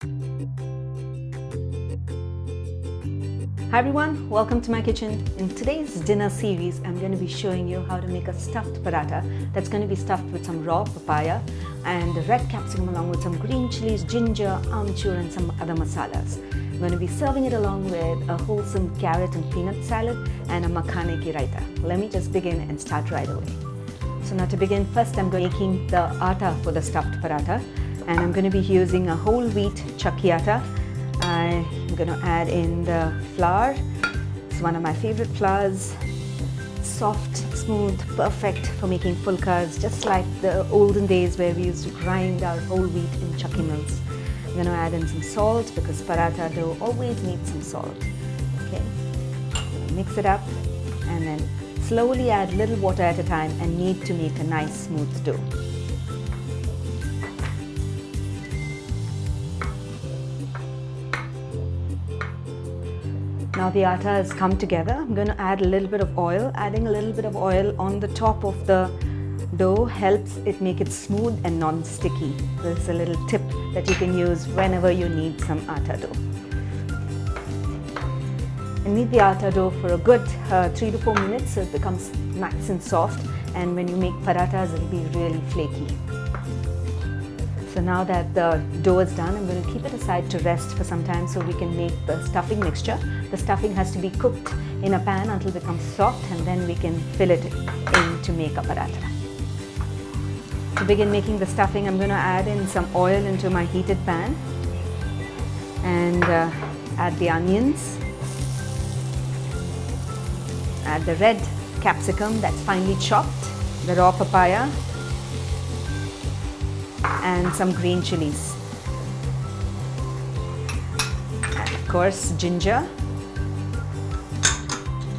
Hi everyone, welcome to my kitchen. In today's dinner series, I'm going to be showing you how to make a stuffed paratha that's going to be stuffed with some raw papaya and red capsicum along with some green chilies, ginger, amchur and some other masalas. I'm going to be serving it along with a wholesome carrot and peanut salad and a Makhana Raita. Let me just begin and start right away. So now to begin, first I'm going to be making the atta for the stuffed paratha, and I'm going to be using a whole wheat chakki atta. I'm going to add in the flour. It's one of my favorite flours. Soft, smooth, perfect for making pulkas, just like the olden days where we used to grind our whole wheat in chakki mills. I'm going to add in some salt because paratha dough always needs some salt. Okay, mix it up and then slowly add little water at a time and knead to make a nice smooth dough. Now the atta has come together. I'm going to add a little bit of oil. Adding a little bit of oil on the top of the dough helps it make it smooth and non-sticky. This is a little tip that you can use whenever you need some atta dough. And knead the atta dough for a good 3 to 4 minutes so it becomes nice and soft, and when you make parathas it'll be really flaky. So now that the dough is done, I'm going to keep it aside to rest for some time so we can make the stuffing mixture. The stuffing has to be cooked in a pan until it becomes soft, and then we can fill it in to make a paratha. To begin making the stuffing, I'm going to add in some oil into my heated pan and add the onions, add the red capsicum that's finely chopped, the raw papaya, and some green chilies, and of course ginger.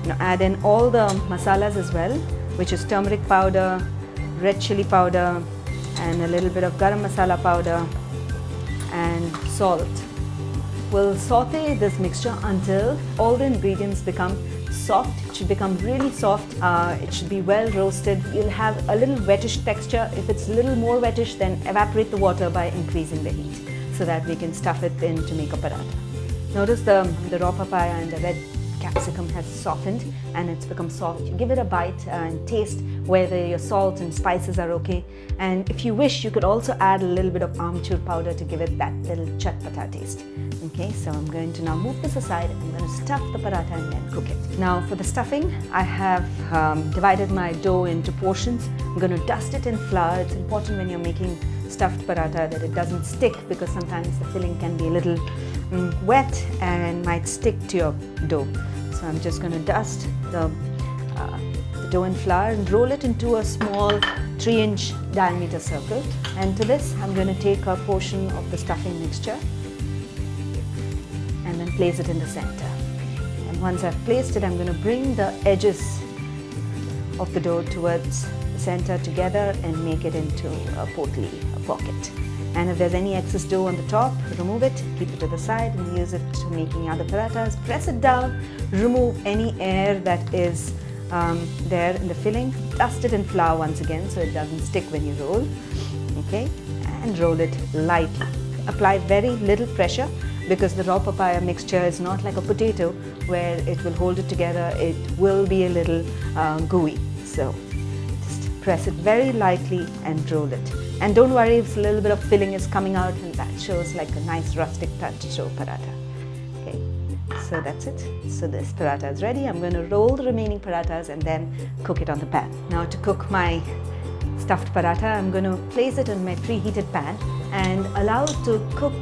Now add in all the masalas as well, which is turmeric powder, red chili powder, and a little bit of garam masala powder and salt. We'll saute this mixture until all the ingredients become soft. It should become really soft. It should be well roasted. You'll have a little wettish texture. If it's a little more wettish, then evaporate the water by increasing the heat so that we can stuff it in to make a paratha. Notice the raw papaya and the red capsicum has softened and it's become soft. You give it a bite and taste whether your salt and spices are okay. And if you wish, you could also add a little bit of amchur powder to give it that little chatpata taste. Okay, so I'm going to now move this aside. I'm going to stuff the paratha and then cook it. Now for the stuffing, I have divided my dough into portions. I'm going to dust it in flour. It's important when you're making stuffed paratha that it doesn't stick, because sometimes the filling can be a little wet and might stick to your dough. So I'm just going to dust the dough in flour and roll it into a small 3-inch diameter circle. And to this, I'm going to take a portion of the stuffing mixture and then place it in the center. And once I've placed it, I'm going to bring the edges of the dough towards the center together and make it into a potli, a pocket. And if there's any excess dough on the top, remove it, keep it to the side and use it to making other parathas. Press it down, remove any air that is there in the filling. Dust it in flour once again so it doesn't stick when you roll. Okay, and roll it lightly. Apply very little pressure because the raw papaya mixture is not like a potato where it will hold it together. It will be a little gooey. So just press it very lightly and roll it. And don't worry if a little bit of filling is coming out, and that shows like a nice rustic touch to paratha. Okay, so that's it. So this paratha is ready. I'm going to roll the remaining parathas and then cook it on the pan. Now to cook my stuffed paratha, I'm going to place it in my preheated pan and allow it to cook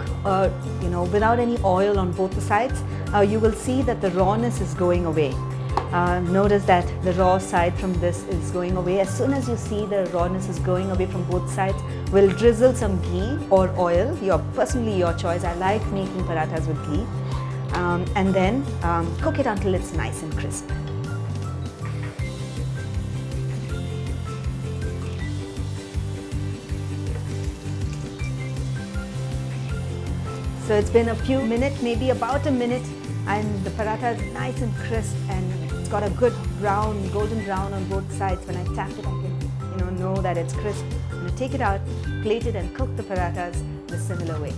without any oil on both the sides. You will see that the rawness is going away. Notice that the raw side from this is going away. As soon as you see the rawness is going away from both sides, we'll drizzle some ghee or oil, personally your choice. I like making parathas with ghee, and then cook it until it's nice and crisp. So it's been a few minutes, maybe about a minute, and the paratha is nice and crisp and it's got a good brown, golden brown on both sides. When I tap it, I can know that it's crisp. I'm going to take it out, plate it and cook the parathas the similar way.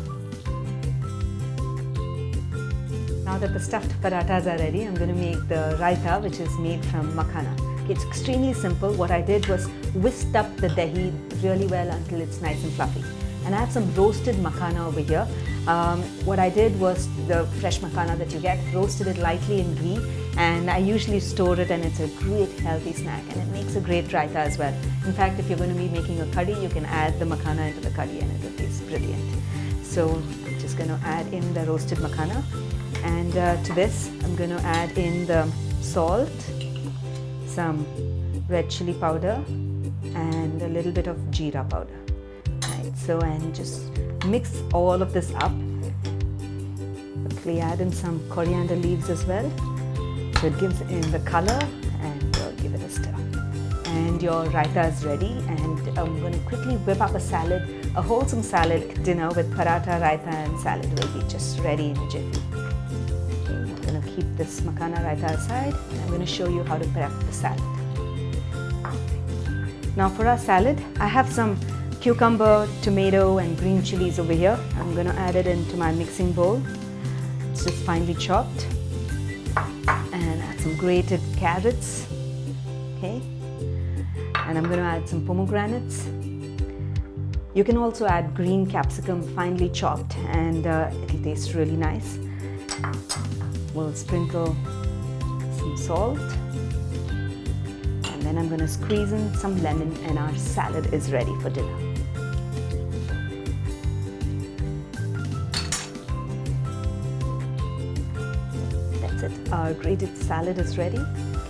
Now that the stuffed parathas are ready, I'm going to make the raita, which is made from makhana. It's extremely simple. What I did was whisked up the dahi really well until it's nice and fluffy. And I have some roasted makhana over here. What I did was the fresh makhana that you get, roasted it lightly in ghee, and I usually store it, and it's a great healthy snack, and it makes a great raita as well. In fact, if you're going to be making a curry, you can add the makhana into the curry and it will taste brilliant. So I'm just going to add in the roasted makhana, and to this I'm going to add in the salt, some red chili powder, and a little bit of jeera powder. So, and just mix all of this up. Quickly add in some coriander leaves as well, so it gives in the color, and give it a stir. And your raita is ready, and I'm going to quickly whip up a salad, a wholesome salad dinner with paratha, raita and salad will be just ready in a jiffy. Okay, I'm going to keep this makhana raita aside, and I'm going to show you how to prep the salad. Now for our salad, I have some cucumber, tomato and green chilies over here. I'm going to add it into my mixing bowl. It's just finely chopped. And add some grated carrots. Okay. And I'm going to add some pomegranates. You can also add green capsicum finely chopped, and it'll taste really nice. We'll sprinkle some salt. And then I'm going to squeeze in some lemon, and our salad is ready for dinner. That's it. Our grated salad is ready.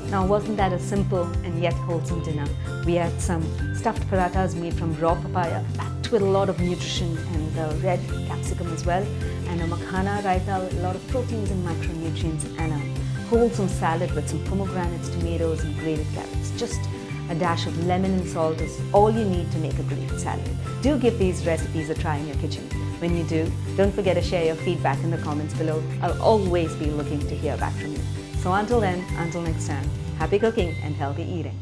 Now, wasn't that a simple and yet wholesome dinner? We had some stuffed parathas made from raw papaya, packed with a lot of nutrition, and the red capsicum as well, and a makhana raita with a lot of proteins and micronutrients, and a wholesome salad with some pomegranates, tomatoes and grated carrots. Just a dash of lemon and salt is all you need to make a great salad. Do give these recipes a try in your kitchen. When you do, don't forget to share your feedback in the comments below. I'll always be looking to hear back from you. So until then, until next time, happy cooking and healthy eating.